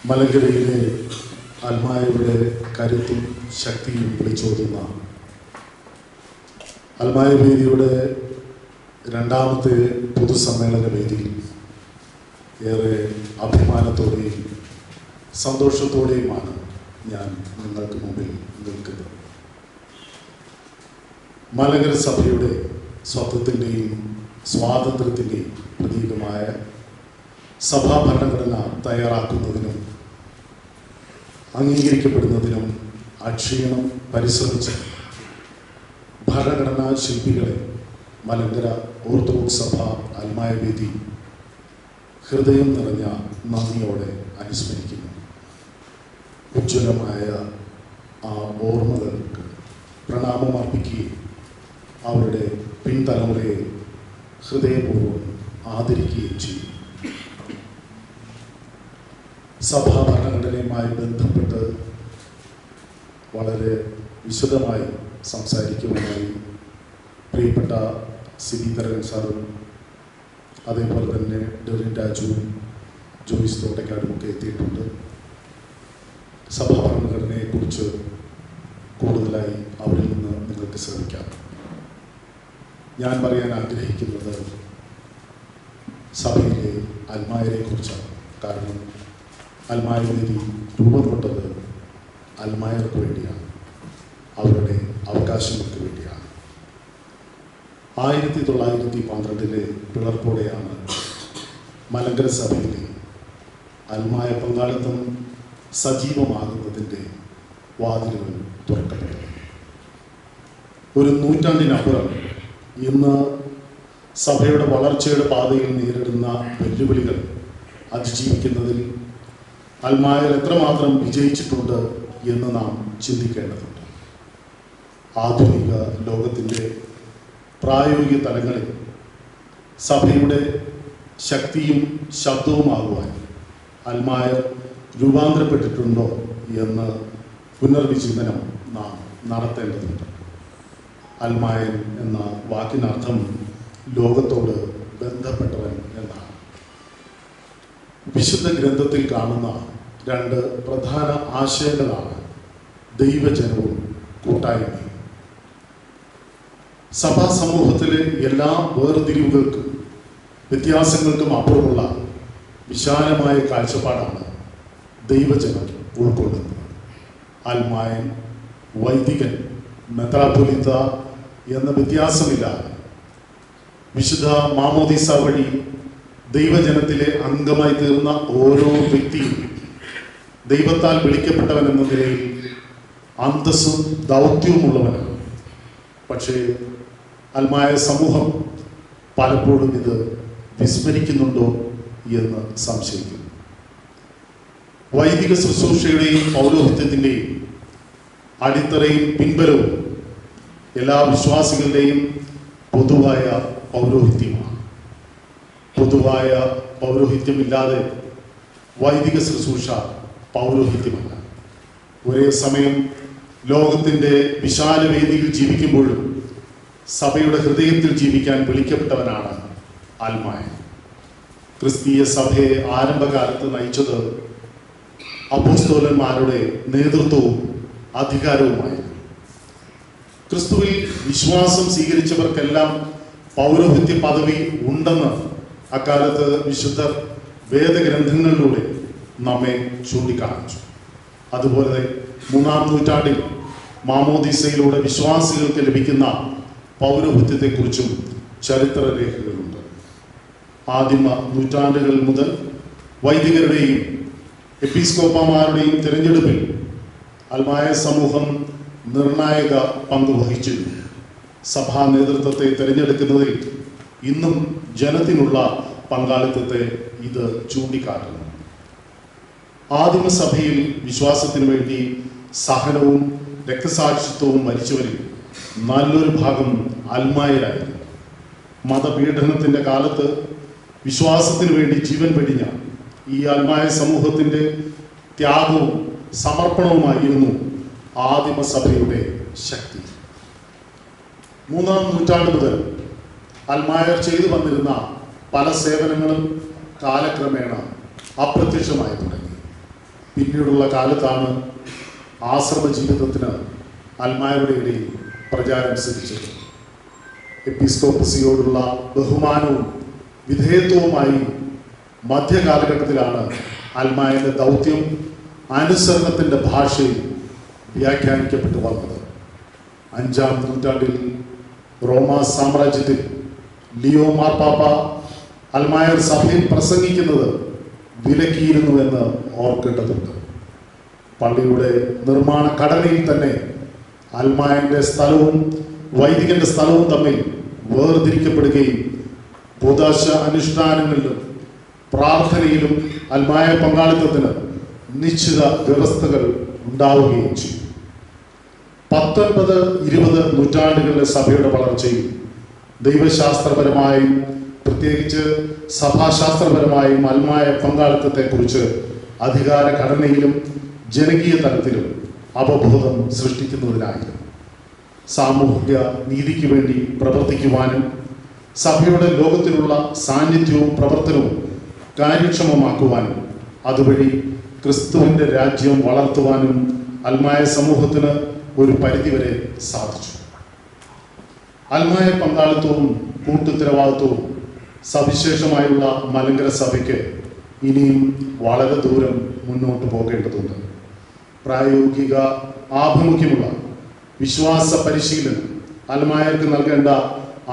മലങ്കരയിലെ അൽമായയുടെ കരുത്തും ശക്തിയും വിളിച്ചോതുന്ന അൽമായ വേദിയുടെ രണ്ടാമത്തെ പൊതുസമ്മേളന വേദിയിൽ ഏറെ അഭിമാനത്തോടെയും സന്തോഷത്തോടെയുമാണ് ഞാൻ നിങ്ങൾക്ക് മുമ്പിൽ നിൽക്കുന്നത്. മലങ്കര സഭയുടെ സ്വത്വത്തിൻ്റെയും സ്വാതന്ത്ര്യത്തിൻ്റെയും പ്രതീകമായ സഭാ ഭരണഘടന തയ്യാറാക്കുന്നതിനും അംഗീകരിക്കപ്പെടുന്നതിനും അക്ഷീണം പരിശ്രമിച്ച ഭരണഘടനാ ശില്പികളെ മലങ്കര ഓർത്തഡോക്സ് സഭ അൽമായ വേദി ഹൃദയം നിറഞ്ഞ നന്ദിയോടെ അനുസ്മരിക്കുന്നു. ഉജ്ജ്വലമായ ആ ഓർമ്മകൾക്ക് പ്രണാമം അർപ്പിക്കുകയും അവരുടെ പിൻതലമുറയെ ഹൃദയപൂർവ്വം ആദരിക്കുകയും ചെയ്യും. സഭാ ഭരണഘടനയുമായി ബന്ധപ്പെട്ട് വളരെ വിശദമായി സംസാരിക്കുവാനായി പ്രിയപ്പെട്ട സിബിതരൻ സാറും അതേപോലെ തന്നെ ഡെറിൻ രാജുവും ജോയിസ് തോട്ടക്കാടുമൊക്കെ എത്തിയിട്ടുണ്ട്. സഭാ ഭരണഘടനയെക്കുറിച്ച് കൂടുതലായി അവരിൽ നിന്ന് നിങ്ങൾക്ക് ശ്രമിക്കാം. ഞാൻ പറയാൻ ആഗ്രഹിക്കുന്നത് സഭയിലെ അൽമായരെക്കുറിച്ചാണ്. കാരണം അൽമായ വേദി രൂപം കൊണ്ടത് അൽമായർക്ക് വേണ്ടിയാണ്, അവരുടെ അവകാശങ്ങൾക്ക് വേണ്ടിയാണ്. 1912 പിളർപ്പോടെയാണ് മലങ്കര സഭയിലെ അൽമായ പങ്കാളിത്തം സജീവമാകുന്നതിൻ്റെ വാതിലുകൾ തുറക്കപ്പെട്ടത്. ഒരു നൂറ്റാണ്ടിനപ്പുറം ഇന്ന് സഭയുടെ വളർച്ചയുടെ പാതയിൽ നേരിടുന്ന വെല്ലുവിളികൾ അതിജീവിക്കുന്നതിൽ അൽമായർ എത്രമാത്രം വിജയിച്ചിട്ടുണ്ട് എന്ന് നാം ചിന്തിക്കേണ്ടതുണ്ട്. ആധുനിക ലോകത്തിൻ്റെ പ്രായോഗിക തലങ്ങളിൽ സഭയുടെ ശക്തിയും ശബ്ദവുമാകുവാൻ അൽമായർ രൂപാന്തരപ്പെട്ടിട്ടുണ്ടോ എന്ന് പുനർവിചിന്തനം നാം നടത്തേണ്ടതുണ്ട്. അൽമായൻ എന്ന വാക്കിനർത്ഥം ലോകത്തോട് ബന്ധപ്പെട്ടവൻ എന്നാണ്. വിശുദ്ധ ഗ്രന്ഥത്തിൽ കാണുന്ന രണ്ട് പ്രധാന ആശയങ്ങളാണ് ദൈവജനവും കൂട്ടായ്മയും. സഭാ സമൂഹത്തിലെ എല്ലാ വേർതിരിവുകൾക്കും വ്യത്യാസങ്ങൾക്കും അപ്പുറമുള്ള വിശാലമായ കാഴ്ചപ്പാടാണ് ദൈവജനം ഉൾക്കൊള്ളുന്നത്. അൽമായൻ, വൈദികൻ, മെത്രാപ്പൊലീത്ത എന്ന വ്യത്യാസമില്ലാതെ വിശുദ്ധ മാമോദീസ വഴി ദൈവജനത്തിലെ അംഗമായി തീർന്ന ഓരോ വ്യക്തിയും ദൈവത്താൽ വിളിക്കപ്പെട്ടവൻ എന്ന നിലയിൽ അന്തസ്സും ദൗത്യവുമുള്ളവനാണ്. പക്ഷേ അൽമായ സമൂഹം പലപ്പോഴും ഇത് വിസ്മരിക്കുന്നുണ്ടോ എന്ന് സംശയിക്കുന്നു. വൈദിക ശുശ്രൂഷയുടെയും പൗരോഹിത്യത്തിൻ്റെയും അടിത്തറയും പിൻബലവും എല്ലാ വിശ്വാസികളുടെയും പൊതുവായ പൗരോഹിത്യമാണ്. പൊതുവായ പൗരോഹിത്യമില്ലാതെ വൈദിക ശുശ്രൂഷ പൗരോഹിത്യമല്ല. ഒരേ സമയം ലോകത്തിൻ്റെ വിശാല വേദിയിൽ ജീവിക്കുമ്പോഴും സഭയുടെ ഹൃദയത്തിൽ ജീവിക്കാൻ വിളിക്കപ്പെട്ടവനാണ് അൽമായ. ക്രിസ്തീയ സഭയെ ആരംഭകാലത്ത് നയിച്ചത് അപ്പോസ്തലന്മാരുടെ നേതൃത്വവും അധികാരവുമായിരുന്നു. ക്രിസ്തുവിൽ വിശ്വാസം സ്വീകരിച്ചവർക്കെല്ലാം പൗരോഹിത്യ പദവി ഉണ്ടെന്ന് അക്കാലത്ത് വിശുദ്ധർ വേദഗ്രന്ഥങ്ങളിലൂടെ നമ്മെ ചൂണ്ടിക്കാണിച്ചു. അതുപോലെ 3-ാം നൂറ്റാണ്ടിൽ മാമോദീസയിലൂടെ വിശ്വാസികൾക്ക് ലഭിക്കുന്ന പൗരോഹിത്യത്തെക്കുറിച്ചും ചരിത്രരേഖകളുണ്ട്. ആദിമ നൂറ്റാണ്ടുകൾ മുതൽ വൈദികരുടെയും എപ്പിസ്കോപ്പമാരുടെയും തിരഞ്ഞെടുപ്പിൽ അൽമായ സമൂഹം നിർണായക പങ്ക് വഹിച്ചിരുന്നു. സഭാ നേതൃത്വത്തെ തിരഞ്ഞെടുക്കുന്നതിൽ ഇന്നും ജനത്തിനുള്ള പങ്കാളിത്തത്തെ ഇത് ചൂണ്ടിക്കാട്ടുന്നു. ആദിമസഭയിൽ വിശ്വാസത്തിനു വേണ്ടി സഹനവും രക്തസാക്ഷിത്വവും വരിച്ചവരിൽ നല്ലൊരു ഭാഗം അൽമായരായിരുന്നു. മതപീഡനത്തിൻ്റെ കാലത്ത് വിശ്വാസത്തിനു വേണ്ടി ജീവൻ വെടിഞ്ഞ ഈ അൽമായ സമൂഹത്തിൻ്റെ ത്യാഗവും സമർപ്പണവുമായിരുന്നു ആദിമസഭയുടെ ശക്തി. 3-ാം നൂറ്റാണ്ട് മുതൽ അൽമായർ ചെയ്തു വന്നിരുന്ന പല സേവനങ്ങളും കാലക്രമേണ അപ്രത്യക്ഷമായി തുടങ്ങി. പിന്നീടുള്ള കാലത്താണ് ആശ്രമ ജീവിതത്തിന് അൽമായരുടെ ഇടയിൽ പ്രചാരം സിദ്ധിച്ചത്. എപ്പിസ്കോപ്പസിയോടുള്ള ബഹുമാനവും വിധേയത്വവുമായി മധ്യകാലഘട്ടത്തിലാണ് അൽമായന്റെ ദൗത്യം അനുസരണത്തിൻ്റെ ഭാഷയിൽ വ്യാഖ്യാനിക്കപ്പെട്ടു വന്നത്. 5-ാം നൂറ്റാണ്ടിൽ റോമാ സാമ്രാജ്യത്തിൽ ലിയോ മാർപ്പാപ്പ അൽമായർ സഭയിൽ പ്രസംഗിക്കുന്നത് വിലക്കിയിരുന്നുവെന്ന് ഓർക്കേണ്ടതുണ്ട്. പള്ളിയുടെ നിർമ്മാണ ഘടനയിൽ തന്നെ അൽമായന്റെ സ്ഥലവും വൈദികന്റെ സ്ഥലവും തമ്മിൽ വേർതിരിക്കപ്പെടുകയും പൊതാശ അനുഷ്ഠാനങ്ങളിലും പ്രാർത്ഥനയിലും അൽമായ പങ്കാളിത്തത്തിന് നിശ്ചിത വ്യവസ്ഥകൾ ഉണ്ടാവുകയും ചെയ്തു. 19-20 നൂറ്റാണ്ടുകളിലെ സഭയുടെ വളർച്ചയിൽ ദൈവശാസ്ത്രപരമായും പ്രത്യേകിച്ച് സഭാശാസ്ത്രപരമായും അൽമായ പങ്കാളിത്തത്തെക്കുറിച്ച് അധികാര ഘടനയിലും ജനകീയ തലത്തിലും അവബോധം സൃഷ്ടിക്കുന്നതിനായിരുന്നു. സാമൂഹിക നീതിക്ക് വേണ്ടി പ്രവർത്തിക്കുവാനും സഭയുടെ ലോകത്തിലുള്ള സാന്നിധ്യവും പ്രവർത്തനവും കാര്യക്ഷമമാക്കുവാനും അതുവഴി ക്രിസ്തുവിൻ്റെ രാജ്യം വളർത്തുവാനും അൽമായ സമൂഹത്തിന് ഒരു പരിധിവരെ സാധിച്ചു. അൽമായ പങ്കാളിത്തവും കൂട്ടുത്തരവാദിത്വവും സവിശേഷമായുള്ള മലങ്കര സഭയ്ക്ക് ഇനിയും വളരെ ദൂരം മുന്നോട്ട് പോകേണ്ടതുണ്ട്. പ്രായോഗിക ആഭിമുഖ്യമുള്ള വിശ്വാസ പരിശീലനം അൽമായർക്ക് നൽകേണ്ട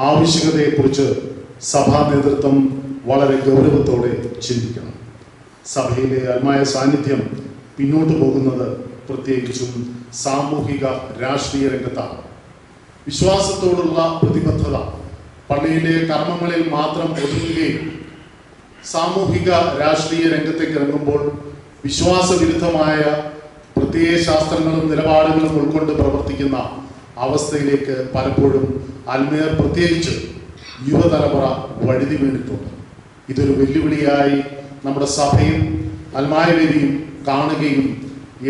ആവശ്യകതയെക്കുറിച്ച് സഭാ നേതൃത്വം വളരെ ഗൗരവത്തോടെ ചിന്തിക്കണം. സഭയിലെ അൽമായ സാന്നിധ്യം പിന്നോട്ട് പോകുന്നത് പ്രത്യേകിച്ചും സാമൂഹിക രാഷ്ട്രീയ രംഗത്താണ്. വിശ്വാസത്തോടുള്ള പ്രതിബദ്ധത പള്ളിയിലെ കർമ്മങ്ങളിൽ മാത്രം ഒതുങ്ങുകയും സാമൂഹിക രാഷ്ട്രീയ രംഗത്തേക്ക് ഇറങ്ങുമ്പോൾ വിശ്വാസവിരുദ്ധമായ പ്രത്യയശാസ്ത്രങ്ങളും നിലപാടുകളും ഉൾക്കൊണ്ട് പ്രവർത്തിക്കുന്ന അവസ്ഥയിലേക്ക് പലപ്പോഴും അൽമേർ പ്രത്യേകിച്ച് യുവതലമുറ വഴുതി വീണിട്ടുണ്ട്. ഇതൊരു വെല്ലുവിളിയായി നമ്മുടെ സഭയും അൽമായവേദിയും കാണുകയും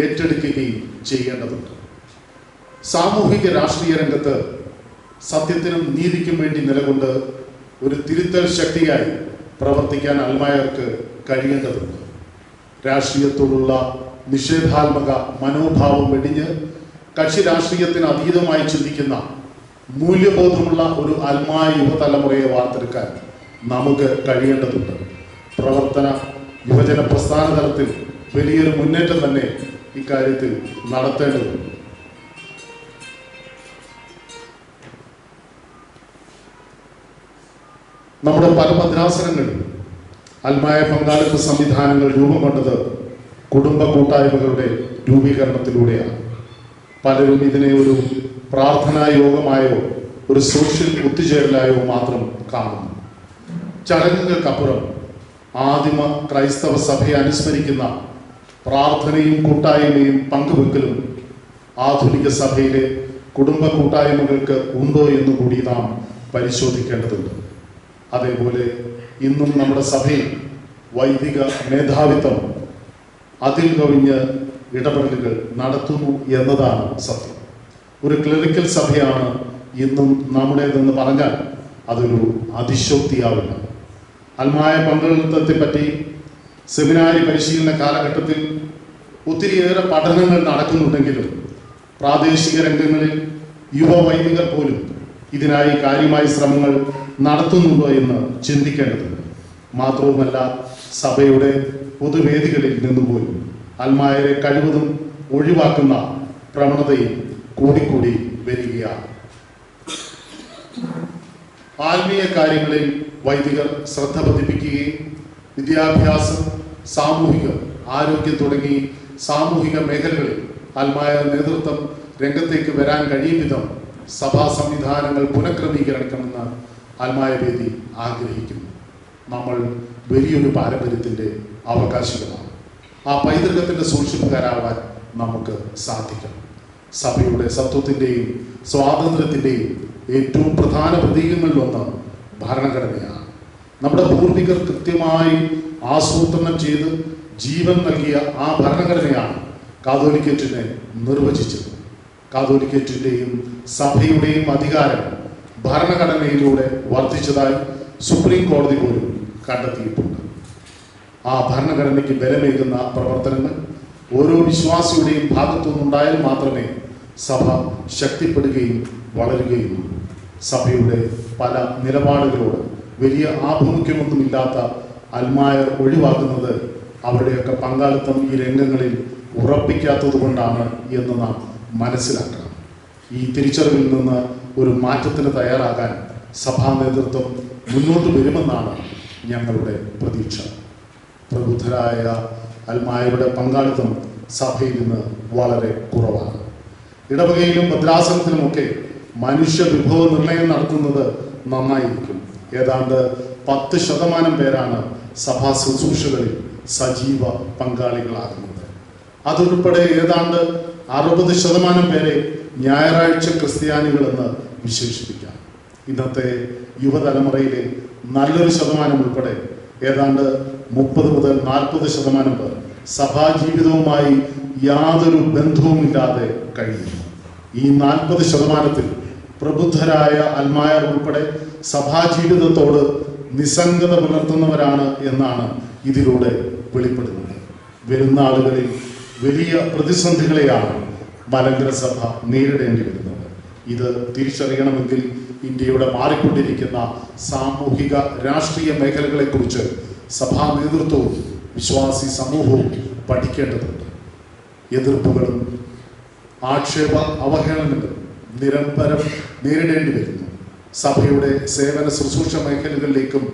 ഏറ്റെടുക്കുകയും ചെയ്യേണ്ടതുണ്ട്. സാമൂഹിക രാഷ്ട്രീയ രംഗത്ത് സത്യത്തിനും നീതിക്കും വേണ്ടി നിലകൊണ്ട് ഒരു തിരുത്തൽ ശക്തിയായി പ്രവർത്തിക്കാൻ അൽമായർക്ക് കഴിയേണ്ടതുണ്ട്. രാഷ്ട്രീയത്തോടുള്ള നിഷേധാത്മക മനോഭാവം വെടിഞ്ഞ് കക്ഷി രാഷ്ട്രീയത്തിന് അതീതമായി ചിന്തിക്കുന്ന മൂല്യബോധമുള്ള ഒരു അൽമായ യുവതലമുറയെ വാർത്തെടുക്കാൻ നമുക്ക് കഴിയേണ്ടതുണ്ട്. പ്രവർത്തന യുവജന പ്രസ്ഥാന തലത്തിൽ വലിയൊരു മുന്നേറ്റം തന്നെ ഇക്കാര്യത്തിൽ നടത്തേണ്ടതുണ്ട്. നമ്മുടെ പല ഭദ്രാസനങ്ങളിൽ അൽമായ പങ്കാളിത്ത സംവിധാനങ്ങൾ രൂപം കൊണ്ടത് കുടുംബ കൂട്ടായ്മകളുടെ രൂപീകരണത്തിലൂടെയാണ്. പലരും ഇതിനെ ഒരു പ്രാർത്ഥനാ യോഗമായോ ഒരു സോഷ്യൽ ഒത്തുചേരലായോ മാത്രം കാണുന്നു. ചടങ്ങുകൾക്കപ്പുറം ആദിമ ക്രൈസ്തവ സഭയെ അനുസ്മരിക്കുന്ന പ്രാർത്ഥനയും കൂട്ടായ്മയും പങ്കുവെക്കലും ആധുനിക സഭയിലെ കുടുംബ കൂട്ടായ്മകൾക്ക് ഉണ്ടോ എന്ന് കൂടി നാം പരിശോധിക്കേണ്ടതുണ്ട്. അതേപോലെ ഇന്നും നമ്മുടെ സഭയിൽ വൈദിക മേധാവിത്വം അതിൽ കവിഞ്ഞ് ഇടപെടലുകൾ നടത്തുന്നു എന്നതാണ് സത്യം. ഒരു ക്ലറിക്കൽ സഭയാണ് ഇന്നും നമ്മുടേതെന്ന് പറഞ്ഞാൽ അതൊരു അതിശോക്തിയാവില്ല. അൽമായ പങ്കാളിത്തത്തെപ്പറ്റി സെമിനാരി പരിശീലന കാലഘട്ടത്തിൽ ഒത്തിരിയേറെ പഠനങ്ങൾ നടക്കുന്നുണ്ടെങ്കിലും പ്രാദേശിക രംഗങ്ങളിൽ യുവ വൈദികർ പോലും ഇതിനായി കാര്യമായി ശ്രമങ്ങൾ നടത്തുന്നുണ്ടോ എന്ന് ചിന്തിക്കേണ്ടതുണ്ട്. മാത്രവുമല്ല, സഭയുടെ പൊതുവേദികളിൽ നിന്നുപോലും അൽമായരെ കഴിവതും ഒഴിവാക്കുന്ന പ്രവണതയും കൂടിക്കൂടി വരികയാണ്. ആത്മീയ കാര്യങ്ങളിൽ വൈദികർ ശ്രദ്ധ പതിപ്പിക്കുകയും വിദ്യാഭ്യാസം, സാമൂഹികം, ആരോഗ്യം തുടങ്ങി സാമൂഹിക മേഖലകളിൽ അൽമായ നേതൃത്വം രംഗത്തേക്ക് വരാൻ കഴിയും വിധം സഭാ സംവിധാനങ്ങൾ പുനഃക്രമീകരിക്കണമെന്ന് അൽമായ വേദി ആഗ്രഹിക്കുന്നു. നമ്മൾ വലിയൊരു പാരമ്പര്യത്തിൻ്റെ അവകാശികളാണ്. ആ പൈതൃകത്തിൻ്റെ സൂക്ഷിപ്പുകാരാവാൻ നമുക്ക് സാധിക്കണം. സഭയുടെ സത്വത്തിൻ്റെയും സ്വാതന്ത്ര്യത്തിൻ്റെയും ഏറ്റവും പ്രധാന പ്രതീകങ്ങളിലൊന്ന് ഭരണഘടനയാണ്. നമ്മുടെ പൂർവികർ കൃത്യമായി ആസൂത്രണം ചെയ്ത് ജീവൻ നൽകിയ ആ ഭരണഘടനയാണ് കാതോലിക്കേറ്റിനെ നിർവചിച്ചത്. കാതോലിക്കേറ്റിൻ്റെയും സഭയുടെയും അധികാരം ഭരണഘടനയിലൂടെ വർദ്ധിച്ചതായി സുപ്രീം കോടതി പോലും കണ്ടെത്തിയിട്ടുണ്ട്. ആ ഭരണഘടനയ്ക്ക് ബലമേകുന്ന പ്രവർത്തനങ്ങൾ ഓരോ വിശ്വാസിയുടെയും ഭാഗത്തുനിന്നുണ്ടായാൽ മാത്രമേ സഭ ശക്തിപ്പെടുകയും വളരുകയുള്ളൂ. സഭയുടെ പല നിലപാടുകളോട് വലിയ ആഭിമുഖ്യമൊന്നുമില്ലാത്ത അൽമായർ ഒഴിവാക്കുന്നത് അവരുടെയൊക്കെ പങ്കാളിത്തം ഈ രംഗങ്ങളിൽ ഉറപ്പിക്കാത്തത് കൊണ്ടാണ് എന്ന് നാം മനസ്സിലാക്കണം. ഈ തിരിച്ചറിവിൽ നിന്ന് ഒരു മാറ്റത്തിന് തയ്യാറാകാൻ സഭാ നേതൃത്വം മുന്നോട്ട് വരുമെന്നാണ് ഞങ്ങളുടെ പ്രതീക്ഷ. പ്രബുദ്ധരായ അൽമായരുടെ പങ്കാളിത്തം സഭയിൽ നിന്ന് വളരെ കുറവാണ്. ഇടവകയിലും ഭദ്രാസനത്തിലുമൊക്കെ മനുഷ്യ വിഭവ നിർണയം നടത്തുന്നത് നന്നായിരിക്കും. ഏതാണ്ട് 10% പേരാണ് സഭാ ശുശ്രൂഷകളിൽ സജീവ പങ്കാളികളാകുന്നത്. അതുൾപ്പെടെ ഏതാണ്ട് 60% പേരെ ഞായറാഴ്ച ക്രിസ്ത്യാനികളെന്ന് വിശേഷിപ്പിക്കാം. ഇന്നത്തെ യുവതലമുറയിലെ നല്ലൊരു ശതമാനം ഉൾപ്പെടെ ഏതാണ്ട് 30 മുതൽ 40% പേർ സഭാജീവിതവുമായി യാതൊരു ബന്ധവുമില്ലാതെ കഴിയുന്നു. ഈ 40%-ത്തിൽ പ്രബുദ്ധരായ അൽമായർ ഉൾപ്പെടെ സഭാജീവിതത്തോട് നിസ്സംഗത പുലർത്തുന്നവരാണ് എന്നാണ് ഇതിലൂടെ വെളിപ്പെടുന്നത്. വരുന്ന ആളുകളിൽ വലിയ പ്രതിസന്ധികളെയാണ് മലങ്കര സഭ നേരിടേണ്ടി വരുന്നത്. ഇത് തിരിച്ചറിയണമെങ്കിൽ ഇന്ത്യയുടെ മാറിക്കൊണ്ടിരിക്കുന്ന സാമൂഹിക രാഷ്ട്രീയ മേഖലകളെക്കുറിച്ച് സഭാ നേതൃത്വവും വിശ്വാസി സമൂഹവും പഠിക്കേണ്ടതുണ്ട്. എതിർപ്പുകളും ആക്ഷേപ അവഹേളനങ്ങളും നിരന്തരം നേരിടേണ്ടി വരുന്നു. സഭയുടെ സേവന ശുശ്രൂഷ മേഖലകളിലേക്കും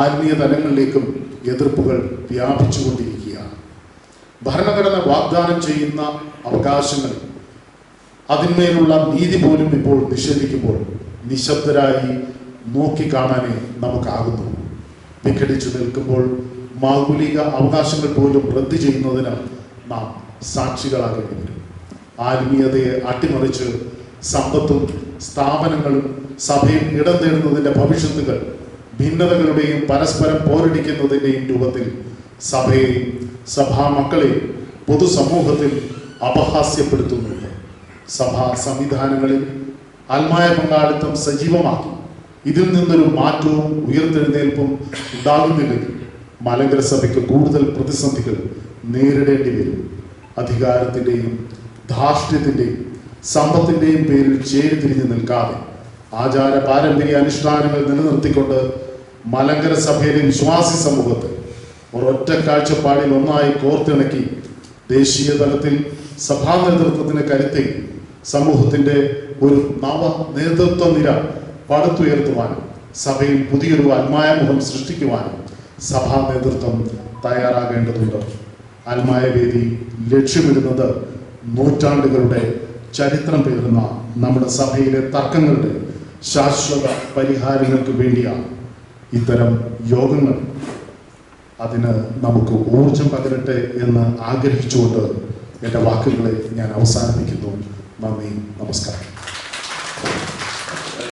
ആത്മീയ തലങ്ങളിലേക്കും എതിർപ്പുകൾ വ്യാപിച്ചുകൊണ്ടിരിക്കുകയാണ്. ഭരണഘടന വാഗ്ദാനം ചെയ്യുന്ന അവകാശങ്ങൾ, അതിന്മേലുള്ള നീതി പോലും ഇപ്പോൾ നിഷേധിക്കുമ്പോൾ നിശബ്ദരായി നോക്കിക്കാണാനേ നമുക്കാകുന്നു. വിഘടിച്ചു നിൽക്കുമ്പോൾ മൗലിക അവകാശങ്ങൾ പോലും റദ്ദു ചെയ്യുന്നതിന് നാം സാക്ഷികളാകേണ്ടി വരും. ആത്മീയതയെ അട്ടിമറിച്ച് സമ്പത്തും സ്ഥാപനങ്ങളും സഭയിൽ ഇടം നേടുന്നതിൻ്റെ ഭവിഷ്യത്തുകൾ ഭിന്നതകളുടെയും പരസ്പരം പോരടിക്കുന്നതിൻ്റെയും രൂപത്തിൽ സഭയെയും സഭാ മക്കളെയും പൊതുസമൂഹത്തിൽ അപഹാസ്യപ്പെടുത്തുന്നുണ്ട്. സഭാ സംവിധാനങ്ങളിൽ അൽമായ പങ്കാളിത്തം സജീവമാക്കി ഇതിൽ നിന്നൊരു മാറ്റവും ഉയർത്തെഴുന്നേൽപ്പും ഉണ്ടാകുന്നില്ലെങ്കിൽ മലങ്കര സഭയ്ക്ക് കൂടുതൽ പ്രതിസന്ധികൾ നേരിടേണ്ടി വരും. അധികാരത്തിൻ്റെയും ധാർഷ്ട്യത്തിൻ്റെയും സമ്പത്തിൻ്റെയും പേരിൽ ചേരിതിരിഞ്ഞ് നിൽക്കാതെ ആചാര പാരമ്പര്യ അനുഷ്ഠാനങ്ങൾ നിലനിർത്തിക്കൊണ്ട് മലങ്കര സഭയിലെ വിശ്വാസി സമൂഹത്തെ ഒരൊറ്റ കാഴ്ചപ്പാടിൽ ഒന്നായി കോർത്തിണക്കി ദേശീയ തലത്തിൽ സഭാ നേതൃത്വത്തിന് കരുത്തി സമൂഹത്തിൻ്റെ ഒരു നവ നേതൃത്വ നിര പടുത്തുയർത്തുവാനും സഭയിൽ പുതിയൊരു അൽമായ മുഖം സൃഷ്ടിക്കുവാനും സഭാ നേതൃത്വം തയ്യാറാകേണ്ടതുണ്ട്. അൽമായ വേദി ലക്ഷ്യമിടുന്നത് നൂറ്റാണ്ടുകളുടെ ചരിത്രം പേറുന്ന നമ്മുടെ സഭയിലെ തർക്കങ്ങളുടെ ശാശ്വത പരിഹാരങ്ങൾക്ക് വേണ്ടിയാണ്. ഇത്തരം യോഗങ്ങൾ അതിന് നമുക്ക് ഊർജം പകരട്ടെ എന്ന് ആഗ്രഹിച്ചുകൊണ്ട് എൻ്റെ വാക്കുകളെ ഞാൻ അവസാനിപ്പിക്കുന്നു. നന്ദി, നമസ്കാരം.